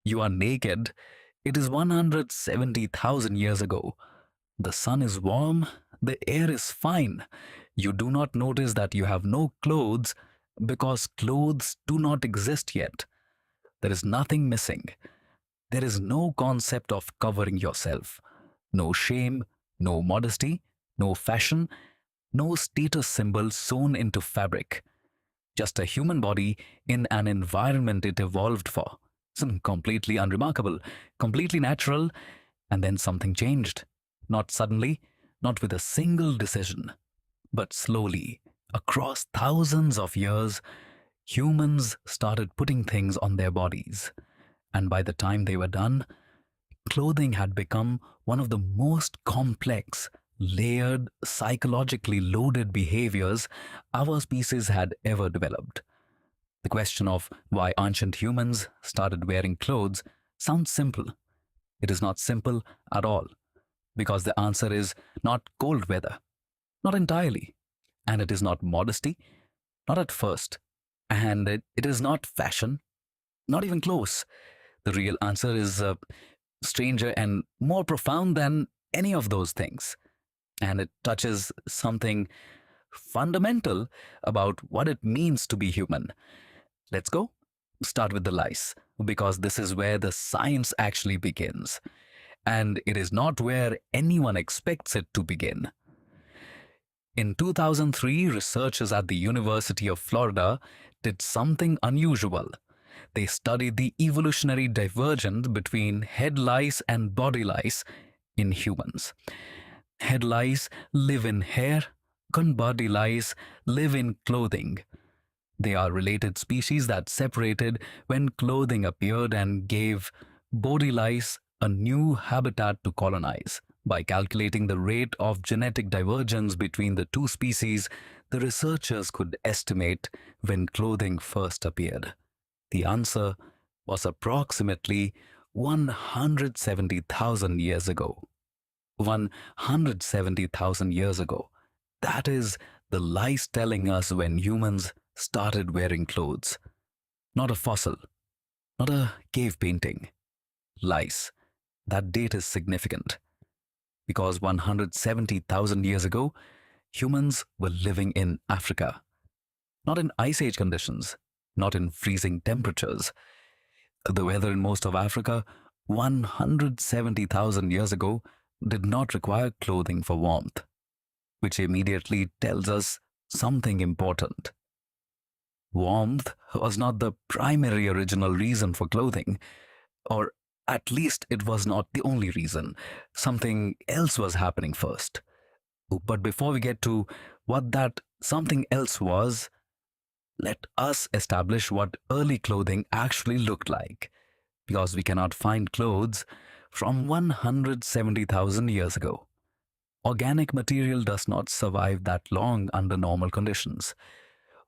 You are naked. It is 170,000 years ago. The sun is warm. The air is fine. You do not notice that you have no clothes because clothes do not exist yet. There is nothing missing. There is no concept of covering yourself. No shame, no modesty, no fashion, no status symbol sewn into fabric. Just a human body in an environment it evolved for. Some completely unremarkable, completely natural, and then something changed. Not suddenly, not with a single decision, but slowly, across thousands of years, humans started putting things on their bodies. And by the time they were done, clothing had become one of the most complex, layered, psychologically loaded behaviors our species had ever developed. The question of why ancient humans started wearing clothes sounds simple. It is not simple at all, because the answer is not cold weather, not entirely, and it is not modesty, not at first, and it is not fashion, not even close. The real answer is stranger and more profound than any of those things, and it touches something fundamental about what it means to be human. Let's go. Start with the lice, because this is where the science actually begins. And it is not where anyone expects it to begin. In 2003, researchers at the University of Florida did something unusual. They studied the evolutionary divergence between head lice and body lice in humans. Head lice live in hair, and body lice live in clothing. They are related species that separated when clothing appeared and gave body lice a new habitat to colonize. By calculating the rate of genetic divergence between the two species, the researchers could estimate when clothing first appeared. The answer was approximately 170,000 years ago. 170,000 years ago. That is the lice telling us when humans started wearing clothes. Not a fossil, not a cave painting. Lice. That date is significant because 170,000 years ago, humans were living in Africa. Not in ice age conditions, not in freezing temperatures. The weather in most of Africa 170,000 years ago did not require clothing for warmth, which immediately tells us something important. Warmth was not the primary original reason for clothing, or at least it was not the only reason. Something else was happening first. But before we get to what that something else was, let us establish what early clothing actually looked like, because we cannot find clothes from 170,000 years ago. Organic material does not survive that long under normal conditions.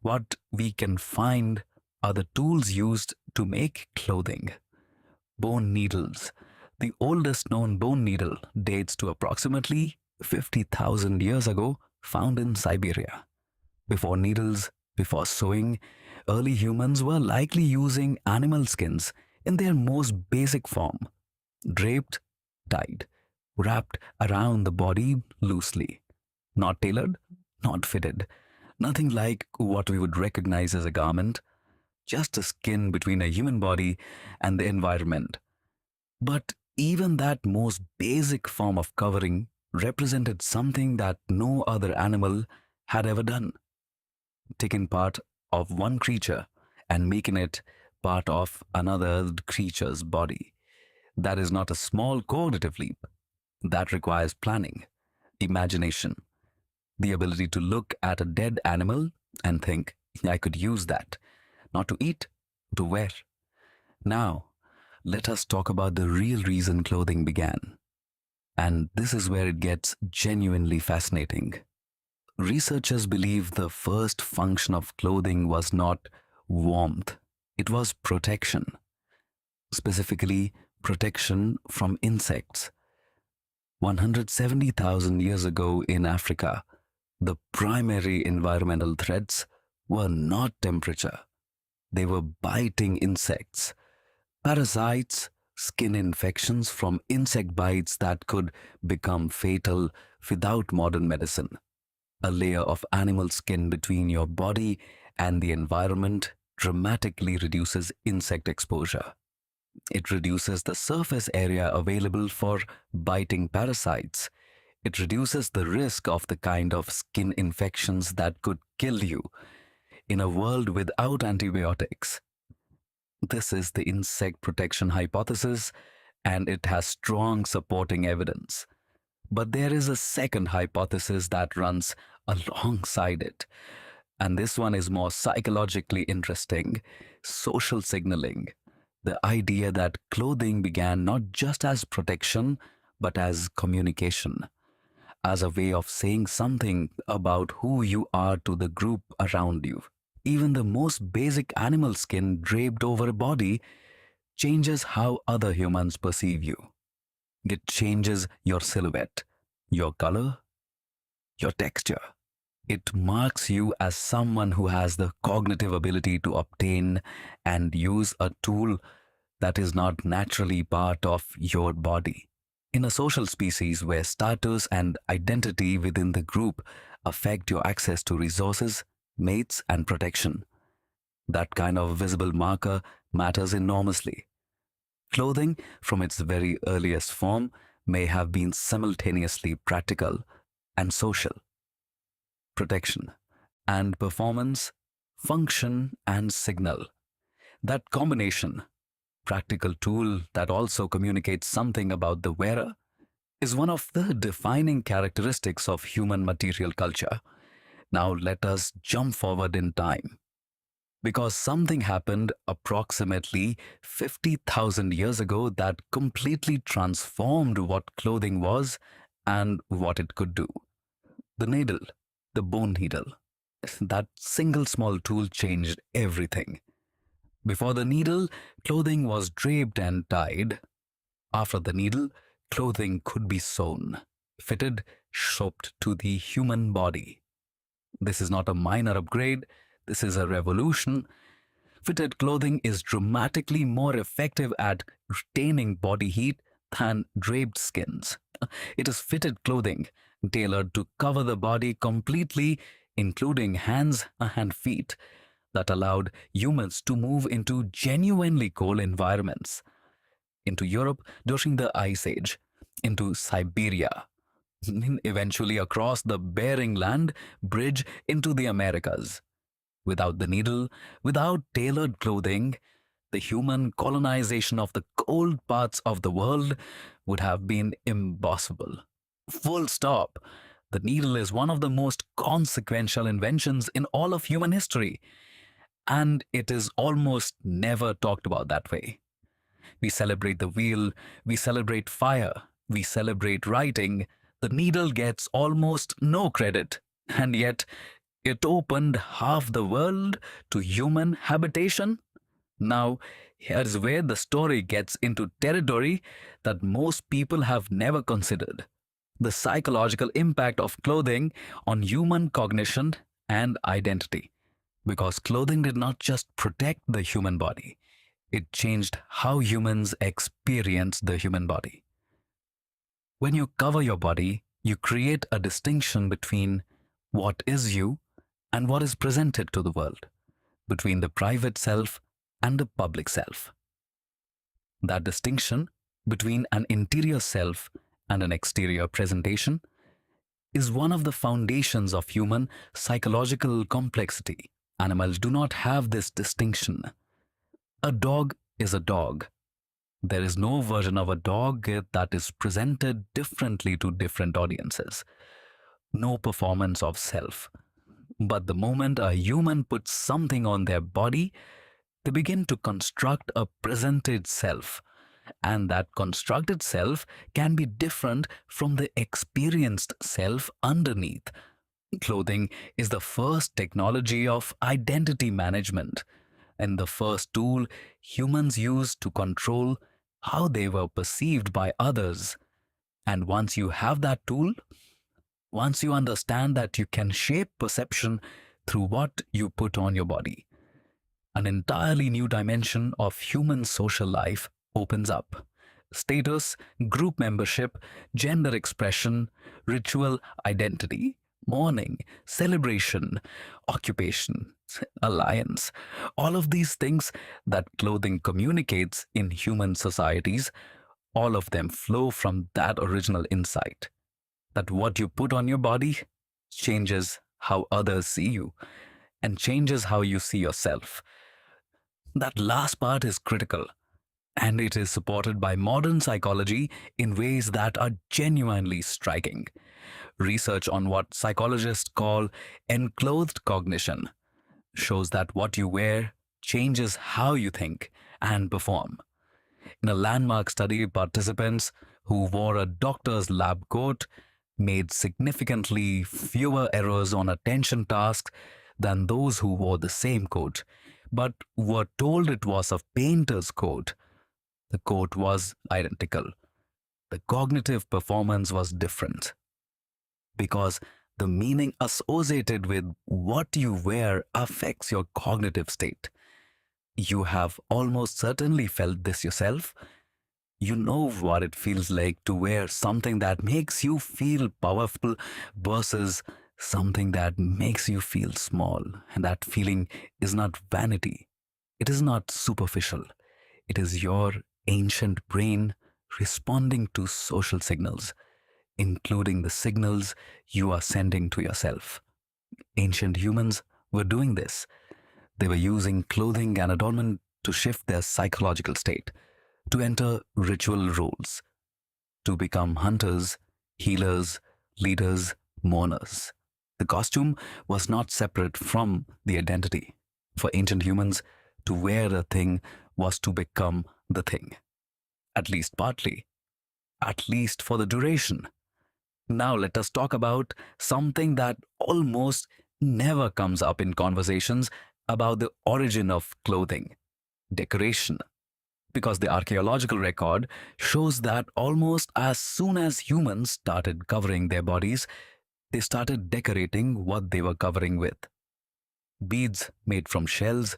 What we can find are the tools used to make clothing. Bone needles. The oldest known bone needle dates to approximately 50,000 years ago, found in Siberia. Before needles, before sewing, early humans were likely using animal skins in their most basic form, draped, tied, wrapped around the body loosely. Not tailored, not fitted, nothing like what we would recognize as a garment, just a skin between a human body and the environment. But even that most basic form of covering represented something that no other animal had ever done. Taking part of one creature and making it part of another creature's body. That is not a small cognitive leap. That requires planning, imagination, the ability to look at a dead animal and think, I could use that, not to eat, to wear. Now, let us talk about the real reason clothing began. And this is where it gets genuinely fascinating. Researchers believe the first function of clothing was not warmth, it was protection. Specifically, protection from insects. 170,000 years ago in Africa, the primary environmental threats were not temperature. They were biting insects. Parasites, skin infections from insect bites that could become fatal without modern medicine. A layer of animal skin between your body and the environment dramatically reduces insect exposure. It reduces the surface area available for biting parasites. It reduces the risk of the kind of skin infections that could kill you in a world without antibiotics. This is the insect protection hypothesis, and it has strong supporting evidence. But there is a second hypothesis that runs alongside it, and this one is more psychologically interesting: social signaling. The idea that clothing began not just as protection, but as communication, as a way of saying something about who you are to the group around you. Even the most basic animal skin draped over a body changes how other humans perceive you. It changes your silhouette, your color, your texture. It marks you as someone who has the cognitive ability to obtain and use a tool that is not naturally part of your body. In a social species where status and identity within the group affect your access to resources, mates, and protection, that kind of visible marker matters enormously. Clothing, from its very earliest form, may have been simultaneously practical and social. Protection and performance, function and signal. That combination, practical tool that also communicates something about the wearer, is one of the defining characteristics of human material culture. Now let us jump forward in time, because something happened approximately 50,000 years ago that completely transformed what clothing was and what it could do. The needle, the bone needle, that single small tool changed everything. Before the needle, clothing was draped and tied. After the needle, clothing could be sewn, fitted, shaped to the human body. This is not a minor upgrade, this is a revolution. Fitted clothing is dramatically more effective at retaining body heat than draped skins. It is fitted clothing, tailored to cover the body completely, including hands and feet, that allowed humans to move into genuinely cold environments, into Europe during the Ice Age, into Siberia, eventually across the Bering Land bridge into the Americas. Without the needle, without tailored clothing, the human colonization of the cold parts of the world would have been impossible. Full stop. The needle is one of the most consequential inventions in all of human history, and it is almost never talked about that way. We celebrate the wheel, we celebrate fire, we celebrate writing. The needle gets almost no credit, and yet it opened half the world to human habitation. Now, here's where the story gets into territory that most people have never considered: the psychological impact of clothing on human cognition and identity. Because clothing did not just protect the human body, it changed how humans experience the human body. When you cover your body, you create a distinction between what is you and what is presented to the world, between the private self and the public self. That distinction between an interior self and an exterior presentation is one of the foundations of human psychological complexity. Animals do not have this distinction. A dog is a dog. There is no version of a dog that is presented differently to different audiences. No performance of self. But the moment a human puts something on their body, they begin to construct a presented self. And that constructed self can be different from the experienced self underneath. Clothing is the first technology of identity management and the first tool humans used to control how they were perceived by others. And once you have that tool, once you understand that you can shape perception through what you put on your body, An entirely new dimension of human social life opens up. Status, group membership, gender expression, ritual identity, mourning, celebration, occupation, alliance, all of these things that clothing communicates in human societies, all of them flow from that original insight that what you put on your body changes how others see you and changes how you see yourself. That last part is critical, and it is supported by modern psychology in ways that are genuinely striking. Research on what psychologists call enclothed cognition shows that what you wear changes how you think and perform. In a landmark study, participants who wore a doctor's lab coat made significantly fewer errors on attention tasks than those who wore the same coat, but were told it was a painter's coat. The coat was identical. The cognitive performance was different because the meaning associated with what you wear affects your cognitive state. You have almost certainly felt this yourself. You know what it feels like to wear something that makes you feel powerful versus something that makes you feel small. And that feeling is not vanity, it is not superficial. It is your ancient brain responding to social signals, including the signals you are sending to yourself. Ancient humans were doing this. They were using clothing and adornment to shift their psychological state, to enter ritual roles, to become hunters, healers, leaders, mourners. The costume was not separate from the identity. For ancient humans, to wear a thing was to become the thing, at least partly, at least for the duration. Now let us talk about something that almost never comes up in conversations about the origin of clothing: decoration. Because the archaeological record shows that almost as soon as humans started covering their bodies, they started decorating what they were covering with. Beads made from shells,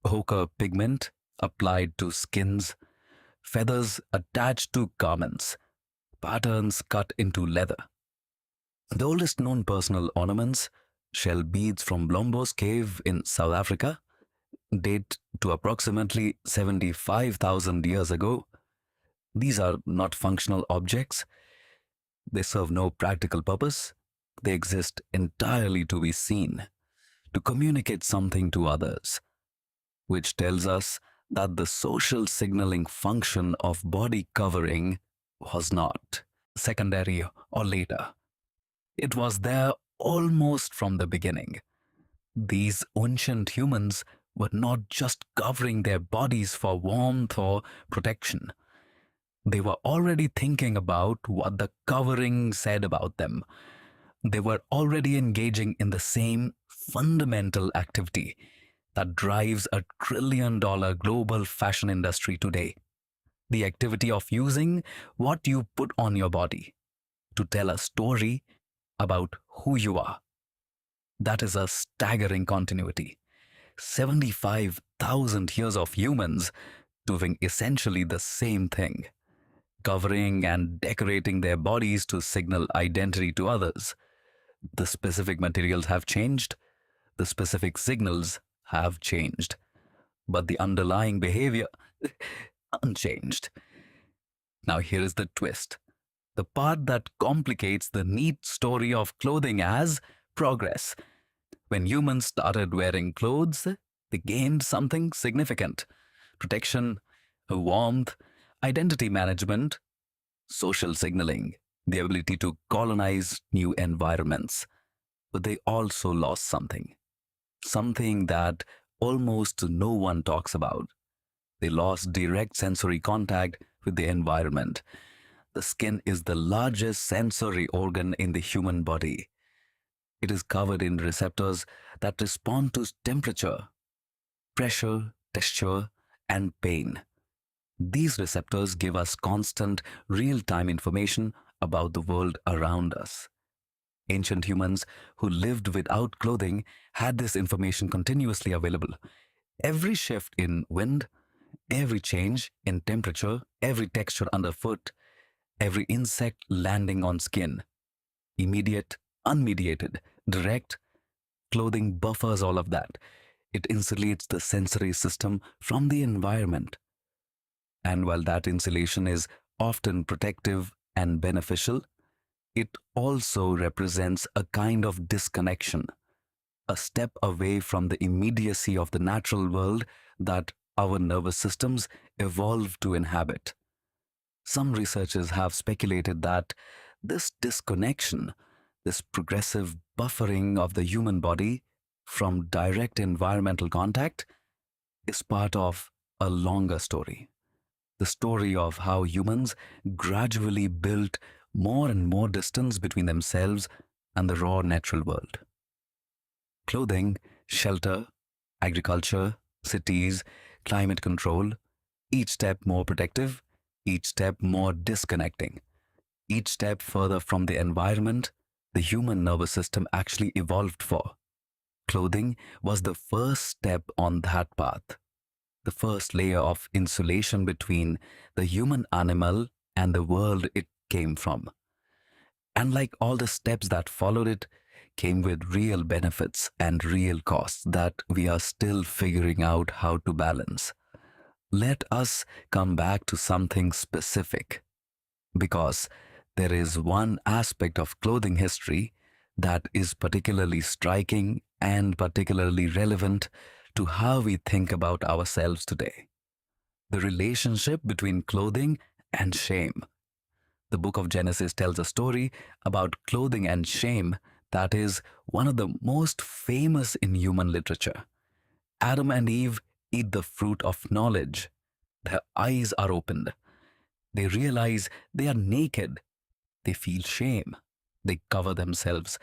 ochre pigment applied to skins, feathers attached to garments, patterns cut into leather. The oldest known personal ornaments, shell beads from Blombos Cave in South Africa, date to approximately 75,000 years ago. These are not functional objects. They serve no practical purpose. They exist entirely to be seen, to communicate something to others, which tells us that the social signaling function of body covering was not secondary or later. It was there almost from the beginning. These ancient humans were not just covering their bodies for warmth or protection. They were already thinking about what the covering said about them. They were already engaging in the same fundamental activity that drives $1 trillion global fashion industry today: the activity of using what you put on your body to tell a story about who you are. That is a staggering continuity. 75,000 years of humans doing essentially the same thing, covering and decorating their bodies to signal identity to others. The specific materials have changed, the specific signals have changed, but the underlying behavior unchanged. Now here is the twist, the part that complicates the neat story of clothing as progress. When humans started wearing clothes, they gained something significant: protection, warmth, identity management, social signaling, the ability to colonize new environments. But they also lost something that almost no one talks about. They lost direct sensory contact with the environment. The skin is the largest sensory organ in the human body. It is covered in receptors that respond to temperature, pressure, texture, and pain. These receptors give us constant, real-time information about the world around us. Ancient humans who lived without clothing had this information continuously available. Every shift in wind, every change in temperature, every texture underfoot, every insect landing on skin, immediate, unmediated, direct, clothing buffers all of that. It insulates the sensory system from the environment. And while that insulation is often protective and beneficial, it also represents a kind of disconnection, a step away from the immediacy of the natural world that our nervous systems evolved to inhabit. Some researchers have speculated that this disconnection, this progressive buffering of the human body from direct environmental contact, is part of a longer story. The story of how humans gradually built more and more distance between themselves and the raw natural world. Clothing, shelter, agriculture, cities, climate control, each step more protective, each step more disconnecting, each step further from the environment the human nervous system actually evolved for. Clothing was the first step on that path, the first layer of insulation between the human animal and the world it came from. And like all the steps that followed it, came with real benefits and real costs that we are still figuring out how to balance. Let us come back to something specific, because there is one aspect of clothing history that is particularly striking and particularly relevant to how we think about ourselves today: the relationship between clothing and shame. The book of Genesis tells a story about clothing and shame that is one of the most famous in human literature. Adam and Eve eat the fruit of knowledge. Their eyes are opened. They realize they are naked. They feel shame. They cover themselves.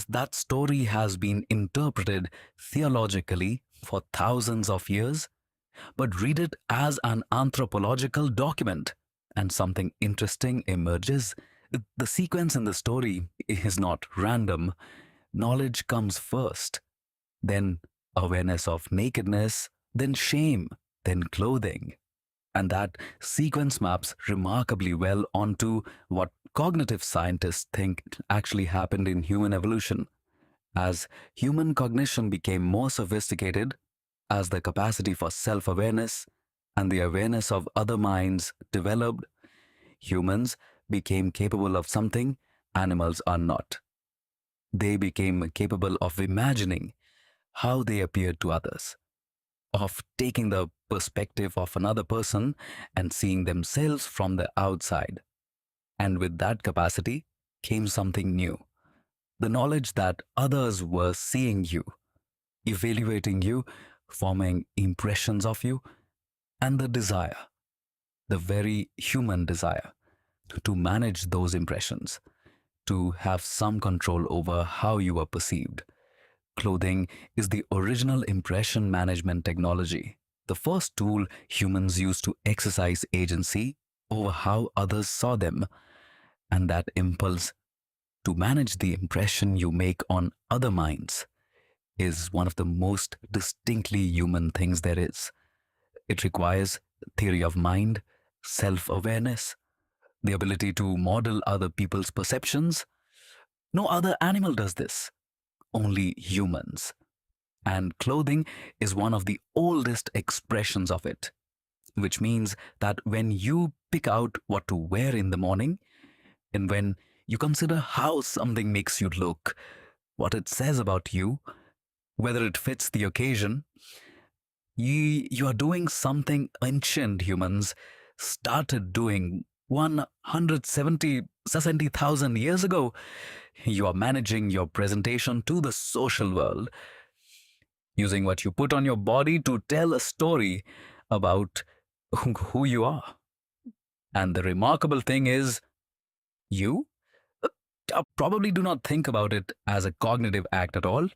That story has been interpreted theologically for thousands of years, but read it as an anthropological document, and something interesting emerges. The sequence in the story is not random. Knowledge comes first, then awareness of nakedness, then shame, then clothing. And that sequence maps remarkably well onto what cognitive scientists think actually happened in human evolution. As human cognition became more sophisticated, as the capacity for self awareness and the awareness of other minds developed, humans became capable of something animals are not. They became capable of imagining how they appeared to others, of taking the perspective of another person and seeing themselves from the outside. And with that capacity came something new: the knowledge that others were seeing you, evaluating you, forming impressions of you, and the desire, the very human desire, to manage those impressions, to have some control over how you are perceived. Clothing is the original impression management technology, the first tool humans used to exercise agency over how others saw them, and that impulse to manage the impression you make on other minds is one of the most distinctly human things there is. It requires theory of mind, self awareness, the ability to model other people's perceptions. No other animal does this, only humans. And clothing is one of the oldest expressions of it, which means that when you pick out what to wear in the morning, and when you consider how something makes you look, what it says about you, whether it fits the occasion, you are doing something ancient humans started doing 170,000 years ago. You are managing your presentation to the social world, using what you put on your body to tell a story about who you are. And the remarkable thing is, you probably do not think about it as a cognitive act at all.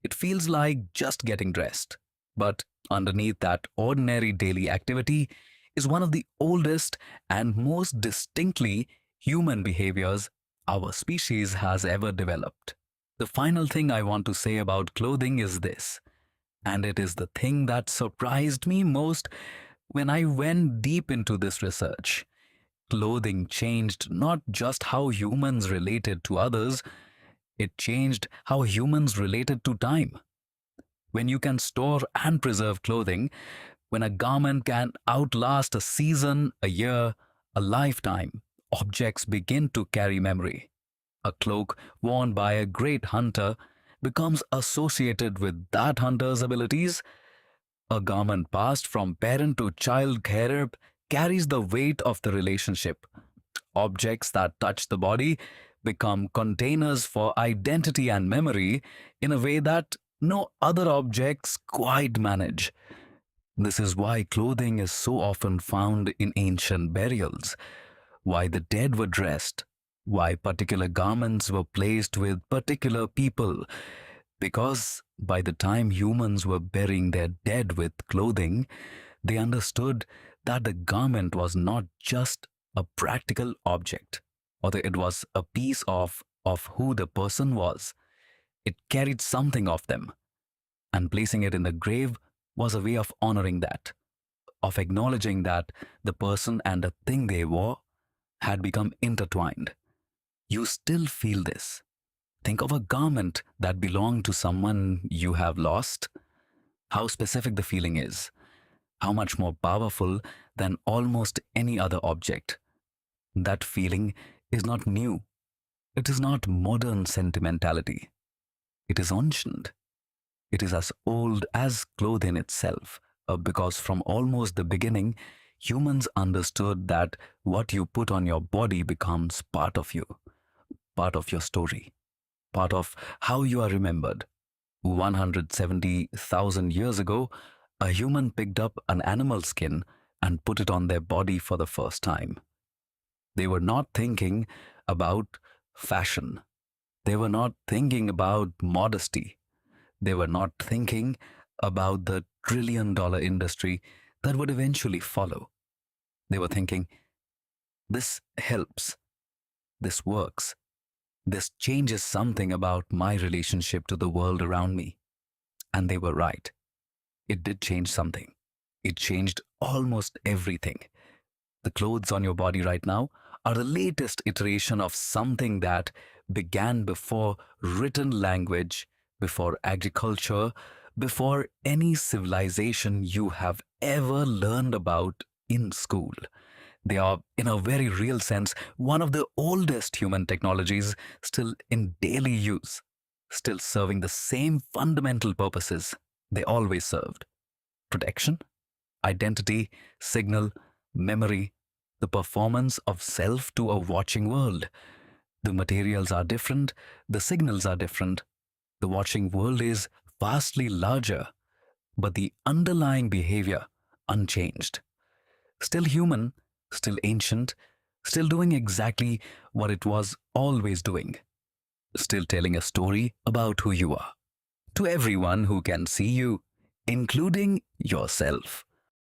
It feels like just getting dressed. But underneath that ordinary daily activity is one of the oldest and most distinctly human behaviors our species has ever developed. The final thing I want to say about clothing is this: And it is the thing that surprised me most when I went deep into this research. Clothing changed not just how humans related to others, it changed how humans related to time. When you can store and preserve clothing, when a garment can outlast a season, a year, a lifetime, objects begin to carry memory. A cloak worn by a great hunter becomes associated with that hunter's abilities. A garment passed from parent to child carer carries the weight of the relationship. Objects that touch the body become containers for identity and memory in a way that no other objects quite manage. This is why clothing is so often found in ancient burials, why the dead were dressed, why particular garments were placed with particular people. Because by the time humans were burying their dead with clothing, they understood that the garment was not just a practical object, or that it was a piece of who the person was. It carried something of them, and placing it in the grave was a way of honoring that, of acknowledging that the person and the thing they wore had become intertwined. You still feel this. Think of a garment that belonged to someone you have lost. How specific the feeling is, how much more powerful than almost any other object. That feeling is not new. It is not modern sentimentality. It is ancient. It is as old as clothing itself, because from almost the beginning, humans understood that what you put on your body becomes part of you, part of your story, part of how you are remembered. 170,000 years ago, a human picked up an animal skin and put it on their body for the first time. They were not thinking about fashion. They were not thinking about modesty. They were not thinking about the trillion-dollar industry that would eventually follow. They were thinking, this helps, this works, this changes something about my relationship to the world around me. And they were right. It did change something. It changed almost everything. The clothes on your body right now are the latest iteration of something that began before written language, before agriculture, before any civilization you have ever learned about in school. They are, in a very real sense, one of the oldest human technologies still in daily use, still serving the same fundamental purposes they always served: protection, identity, signal, memory, the performance of self to a watching world. The materials are different, the signals are different, the watching world is vastly larger, but the underlying behavior unchanged. Still human, still ancient, still doing exactly what it was always doing, still telling a story about who you are to everyone who can see you, including yourself.